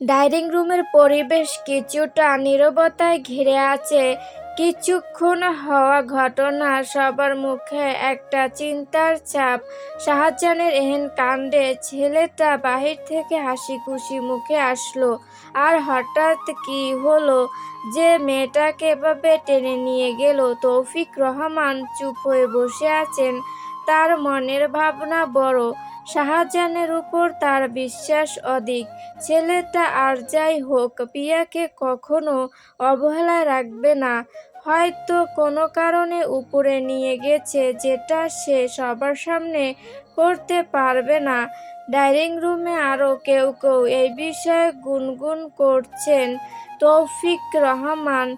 Dining রুমের পরিবেশ কিছুটা নীরবতায় ঘিরে আছে। কিছুক্ষণ হওয়া ঘটনা সবার মুখে একটা চিন্তার ছাপ। শাহজাহানের এহেন কাণ্ডে ছেলেটা বাহির থেকে হাসি খুশি মুখে আসলো, আর হঠাৎ কি হলো যে মেয়েটাকে এভাবে টেনে নিয়ে গেল। তৌফিক রহমান চুপ হয়ে বসে আছেন। তার মনের ভাবনা বড়, শাহজাহানের উপর তার বিশ্বাস অধিক। ছেলেটা আর যাই হোক, পিয়াকে কখনো অবহেলায় রাখবে না। হয়তো কোনো কারণে উপরে নিয়ে গেছে, যেটা সে সবার সামনে করতে পারবে না। ডাইনিং রুমে আরও কেউ কেউ এই বিষয়ে গুনগুন করছেন। তৌফিক রহমান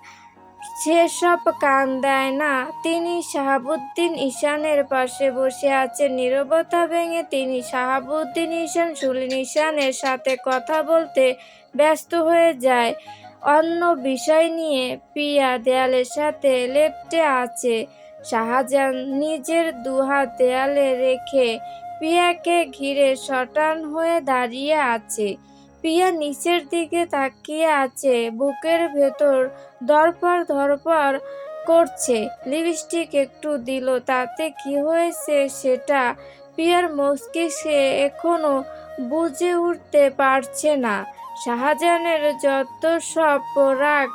সেসব কান দেয় না। তিনি শাহাবুদ্দিন ঈশানের পাশে বসে আছেন। নীরবতা ভেঙে তিনি শাহাবুদ্দিন ঈশান সুলিন ঈশানের সাথে কথা বলতে ব্যস্ত হয়ে যায়। অন্য বিষয় নিয়ে পিয়া দেয়ালের সাথে লেপ্টে আছে। শাহজাহান নিজের দুহাত দেয়ালে রেখে পিয়াকে ঘিরে শটান হয়ে দাঁড়িয়ে আছে। পিয়া নিচের দিকে তাকিয়ে আছে, বুকের ভেতর ধড়ফড় ধড়ফড় করছে। লিপস্টিক একটু দিল, তাতে কি হয়েছে সেটা পিয়ার মস্তিষ্কে এখনো বুঝে উঠতে পারছে না। শাহজাহানের যত সব রাগ,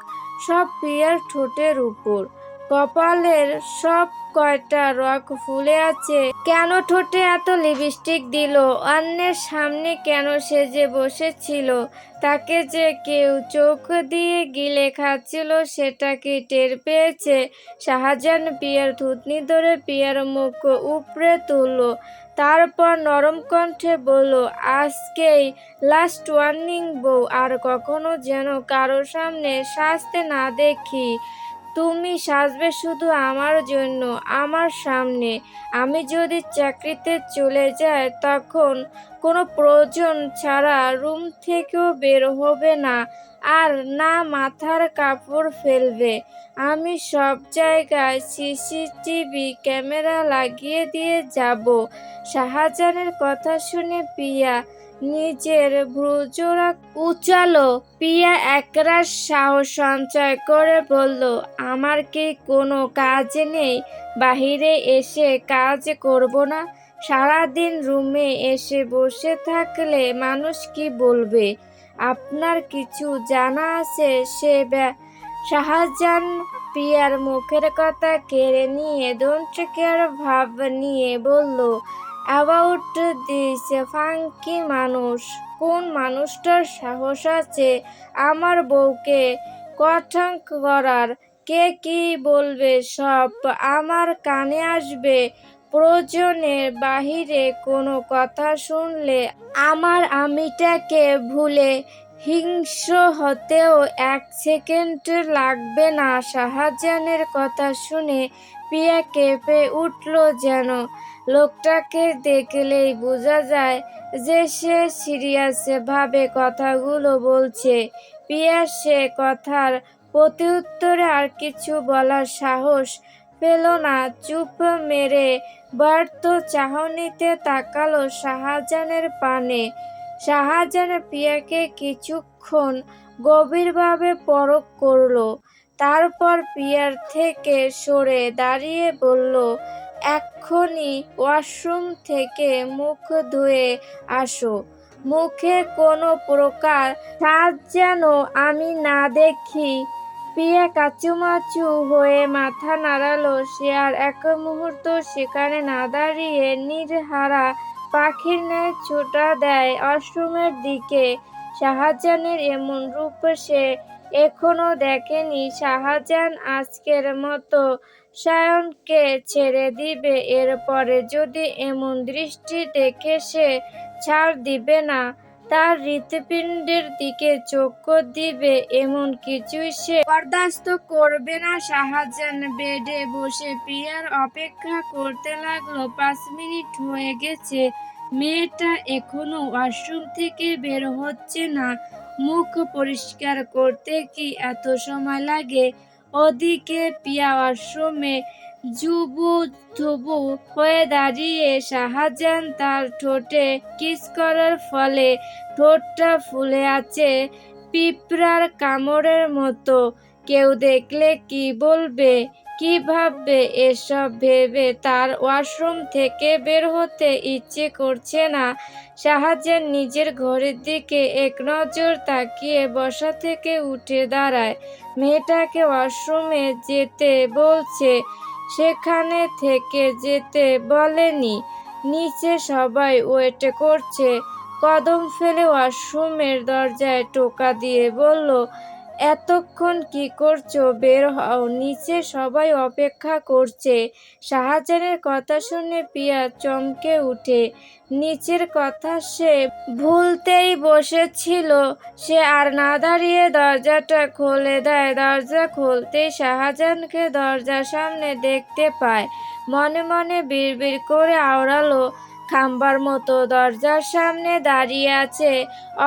সব পিয়ার ঠোঁটের উপর। কপালের সব কয়টা রগ ফুলে আছে। কেন ঠোঁটে এত লিপস্টিক দিল? অন্যের সামনে কেন সেজে বসেছিল? তাকে যে কেউ চোখ দিয়ে গিলে খাচ্ছিল, সেটা কি টের পেয়েছে? শাহজাহান পিয়ার থুতনি ধরে পিয়ার মুখ উপড়ে তুলল। তারপর নরম কণ্ঠে বলল, আজকেই লাস্ট ওয়ার্নিং বউ, আর কখনো যেন কারো সামনে সাজতে না দেখি। তুমি সাজবে শুধু আমার জন্য, আমার সামনে। আমি যদি চাকরিতে চলে যাই, তখন কোনো প্রয়োজন ছাড়া রুম থেকেও বের হবে না, আর না মাথার কাপড় ফেলবে। আমি সব জায়গায় সিসিটিভি ক্যামেরা লাগিয়ে দিয়ে যাব। শাহজাহানের কথা শুনে পিয়া নিজের ভ্রুজোড়া উঁচালো। পিয়া একরাশ সাহস সঞ্চয় করে বলল, আমার কি কোনো কাজ নেই? বাহিরে এসে কাজ করব না? সারাদিন রুমে এসে বসে থাকলে মানুষ কি বলবে? আপনার কিছু জানা আছে সে শাহজাহান পিয়ার মুখের কথা কেড়ে নিয়ে ডোন্ট কেয়ার ভাব নিয়ে বলল, অ্যাবাউট দিস ফাঙ্কি মানুষ? কোন মানুষটার সাহস আছে আমার বউকে কটাক্ষ করার? কে কি বলবে সব আমার কানে আসবে। প্রয়োজনে বাহিরে কোনো কথা শুনলে আমার আমিটাকে ভুলে হিংস্র হতেও 1 সেকেন্ড লাগবে না। শাহজাহানের কথা শুনে পিয়া কেঁপে উঠল যেন। লোকটাকে দেখলেই বোঝা যায় যে সে সিরিয়াস ভাবে কথাগুলো বলছে। পিয়া সে কথার প্রত্যুত্তরে আর কিছু বলার সাহস পেল না। চুপ মেরে ব্যর্থ চাহনিতে তাকালো শাহজাহানের পানে। শাহজাহান পিয়াকে কিছুক্ষণ গভীরভাবে পরখ করল। তারপর পিয়ার থেকে সরে দাঁড়িয়ে বলল, এক্ষুনি ওয়াশরুম থেকে মুখ ধুয়ে আসো। মুখে কোনো প্রকার সাজ যেন আমি না দেখি। পিয়া কাঁচুমাচু হয়ে মাথা নাড়ালো। সে আর এক মুহূর্ত সেখানে না দাঁড়িয়ে নির্হারা পাখির ন্যায় ছোটা দেয় ওয়াশরুমের দিকে। শাহজাহানের এমন রূপ সে এখনো দেখেনি। শাহজাহান আজকের মতো সায়নকে ছেড়ে দিবে, এরপরে যদি এমন দৃষ্টি দেখে সে ছাড় দিবে না। তার হৃৎপিণ্ডের দিকে চক্ষু দিবে, এমন কিছুই সে বরদাস্ত করবে না। শাহজাহান বেডে বসে পিয়ার অপেক্ষা করতে লাগলো। 5 মিনিট হয়ে গেছে, মেয়েটা এখনো ওয়াশরুম থেকে বের হচ্ছে না। মুখ পরিষ্কার করতে কি এত সময় লাগে? ওদিকে পিয়া ওয়াশরুমে জুবুথুবু হয়ে দাঁড়িয়ে শাহজাহান তার ঠোঁটে কিস করার ফলে ঠোঁটটা ফুলে আছে পিঁপড়ার কামড়ের মতো। কেউ দেখলে কি বলবে, কি ভাববে, এসব ভেবে তার ওয়াশরুম থেকে বের হতে ইচ্ছে করছে না। শাহজাহান নিজের ঘরের দিকে এক নজর তাকিয়ে বসা থেকে উঠে দাঁড়ায়। মেয়েটাকে ওয়াশরুমে যেতে বলছে, সেখানে থেকে যেতে বলেনি। নিচে সবাই ওয়েট করছে। কদম ফেলে ওয়াশরুমের দরজায় টোকা দিয়ে বলল, এতক্ষণ কি করছো, বের হও, নিচে সবাই অপেক্ষা করছে। শাহজাহানের কথা শুনে পিয়া চমকে উঠে। নিচের কথা সে ভুলতেই বসেছিল। সে আর না দাঁড়িয়ে দরজাটা খুলে দেয়। দরজা খুলতেই শাহজাহানকে দরজার সামনে দেখতে পায়। মনে মনে বিড়বিড় করে আওড়ালো, খাম্বার মতো দরজার সামনে দাঁড়িয়ে আছে।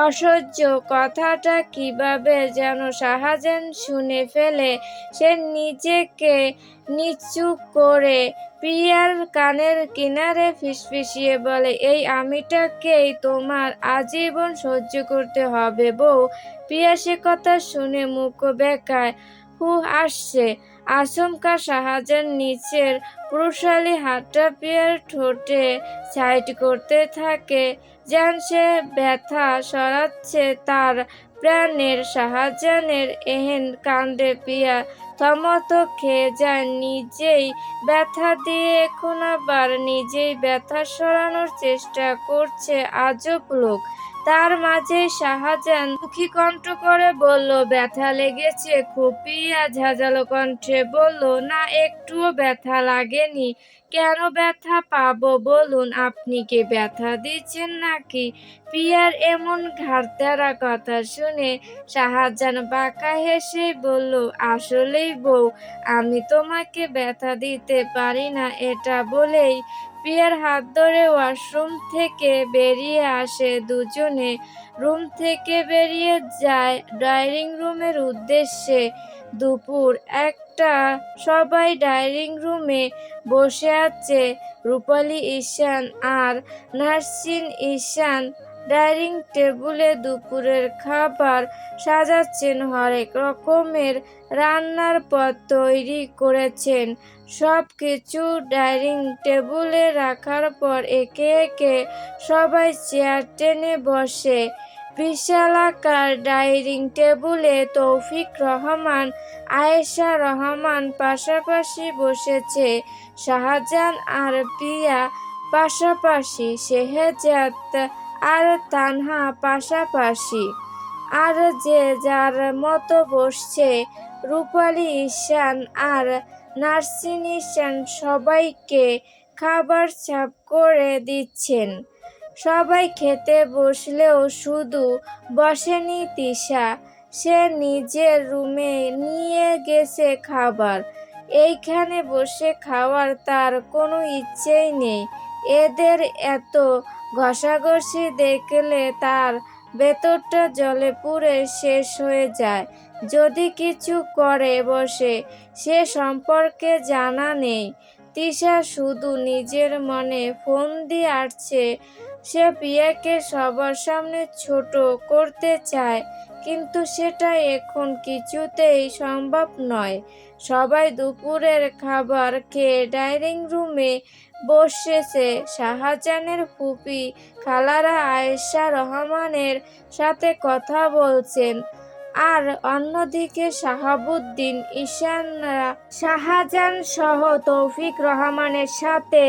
অসহ্য কথাটা কিভাবে যেন শাহজাহান শুনে ফেলে। সে নিজেকে নিচু করে প্রিয়ার কানের কিনারে ফিসফিসিয়ে বলে, এই আমিটাকেই তোমার আজীবন সহ্য করতে হবে বউ। প্রিয়া সে কথা শুনে মুখ বেঁকায়, হু আসছে। আচমকা শাহজাহান নিচের পুরুষালী হাতটা প্রিয়ার ঠোঁটে সাইড করতে থাকে, যেন সে ব্যথা সরাচ্ছে তার প্রাণের। শাহজাহানের এহেন কাণ্ডে প্রিয়া থমথ খেয়ে যায়। নিজেই ব্যথা দিয়ে এখন আবার নিজেই ব্যথা সরানোর চেষ্টা করছে আজব লোক। তার মাঝেই শাহজাহান দুঃখী কণ্ঠ করে বলল, ব্যথা লেগেছে খুব? প্রিয়া ঝাঁঝালো কণ্ঠে বলল, না, একটুও ব্যথা লাগেনি। কেন ব্যথা পাবো বলুন? আপনি কি ব্যথা দিচ্ছেন নাকি? প্রিয়ার এমন ঘাড়ত্যাড়া কথা শুনে শাহজাহান বাঁকা হেসে বলল, আসলেই বউ, আমি তোমাকে ব্যথা দিতে পারি না। এটা বলেই প্রিয়ার হাত ধরে ওয়াশরুম থেকে বেরিয়ে আসে দুজনে। রুম থেকে বেরিয়ে যায় ডাইনিং রুমের উদ্দেশ্যে। দুপুর 1টা। সবাই ডাইনিং রুমে বসে আছে। রূপালী ঈশান আর নাসরিন ঈশান ডাইনিং টেবিলে দুপুরের খাবার সাজাচ্ছেন। হরেক রকমের রান্নার পদ তৈরি করেছেন। সব কিছু ডাইনিং টেবিলে রাখার পর একে একে সবাই চেয়ার টেনে বসে। বিশালাকার ডাইনিং টেবিলে তৌফিক রহমান, আয়েশা রহমান পাশাপাশি বসেছে। শাহজাহান আর প্রিয়া পাশাপাশি, শেহজাদ আর তানহা পাশাপাশি। আর যে যার মতো বসছে। রূপালী ঈশান আর নাসরিন ঈশান সবাইকে খাবার সার্ভ করে দিচ্ছেন। সবাই খেতে বসলেও শুধু বসেনি তিশা। সে নিজের রুমে নিয়ে গেছে খাবার। এইখানে বসে খাওয়ার তার কোনো ইচ্ছেই নেই। এদের এত ঘষাঘষি দেখলে তার ভেতরটা জ্বলে পুড়ে শেষ হয়ে যায়। যদি কিছু করে বসে, সে সম্পর্কে জানা নেই। তিশা শুধু নিজের মনে ফোন দিয়ে আসছে। সে প্রিয়াকে সবার সামনে ছোট করতে চায়, কিন্তু সেটা এখন কিছুতেই সম্ভব নয়। সবাই দুপুরের খাবার খেয়ে ডাইনিং রুমে বসেছে। শাহজাহানের ফুপি খালারা আয়েশা রহমানের সাথে কথা বলছেন। আর অন্যদিকে শাহাবুদ্দিন ঈশানরা শাহজাহান সহ তৌফিক রহমানের সাথে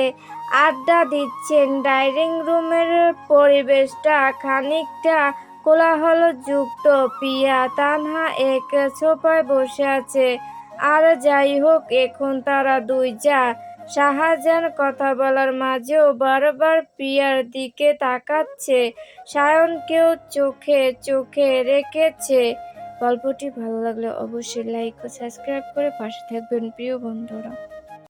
আড্ডা দিচ্ছেন। ডাইনিং রুমের পরিবেশটা খানিকটা কোলাহলযুক্ত। প্রিয়া তানহা এক সোফায় বসে আছে। আর যাই হোক, এখন তারা দুই যা। শাহজাহান কথা বলার মাঝেও বারবার প্রিয়ার দিকে তাকাচ্ছে। সায়নকেও চোখে চোখে রেখেছে। গল্পটি ভালো লাগলে অবশ্যই লাইক ও সাবস্ক্রাইব করে পাশে থাকবেন প্রিয় বন্ধুরা।